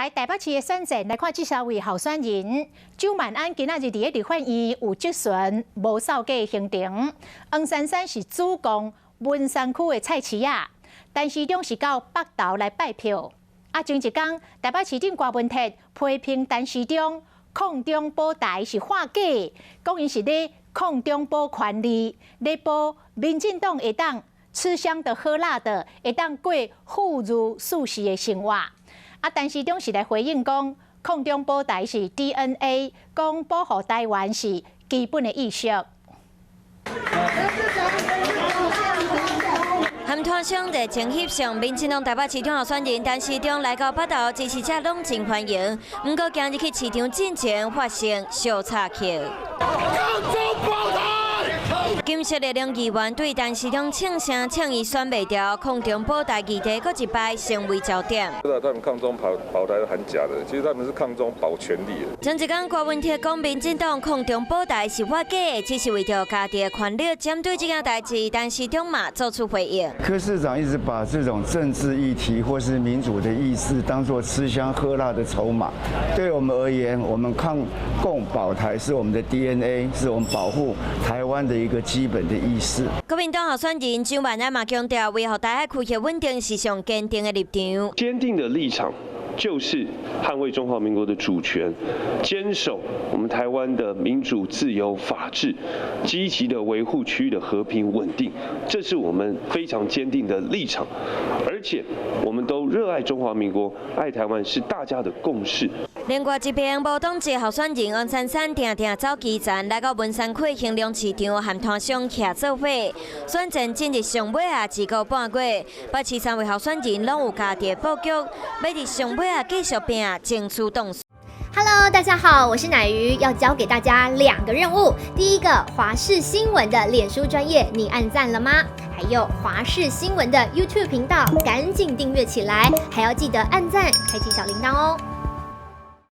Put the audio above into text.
来台北市的选战，来看这3位候选人。周万安今仔日伫立法院有质询，无扫街行程。黄珊珊是主攻文山区的菜市啊，陈时中是到北投来拜票。前一天，台北市长郭文哲批评陈时中抗中保台是化假，讲因是咧抗中保权利，咧保民进党会当吃香的喝辣的，会当过富裕舒适的生活。陈时中是来回应讲，抗中保台是 DNA， 讲保护台湾是基本的意识。含团上在前翕上，民进党台北市长候选人陈时中来到北投，支持者拢真欢迎。不过今日去市场进前发生小插曲。金色的两议员对陈时中呛声呛伊选袂掉，抗中保台议题搁一摆成为焦点。他们抗中保台是很假的，其实他们是抗中保权力。前一天郭文哲讲，民进党抗中保台是化假，只是为着家己的权力。针对这件代志，陈时中嘛做出回应。柯市长一直把这种政治议题或是民主的意识当作吃香喝辣的筹码。对我们而言，我们抗共保台是我们的 DNA， 是我们保护台湾的一个基本的意识。国民党候选人周万安嘛强调，维护台海区域稳定是上坚定的立场。坚定的立场就是捍卫中华民国的主权，坚守我们台湾的民主、自由、法治，积极的维护区域的和平稳定，这是我们非常坚定的立场。而且，我们都热爱中华民国，爱台湾是大家的共识。另外一边，无党籍候选人黄珊珊定走基层，来到文山区兴隆市场和摊商徛做伙。选战今日上尾1个半月，北市3位候选人拢有家己的布局，要伫上尾继续拼，争取动数。Hello， 大家好，我是乃瑜，要教给大家2个任务。第一个，华视新闻的脸书专页，你按赞了吗？还有华视新闻的 YouTube 频道，赶紧订阅起来，还要记得按赞，开启小铃铛哦。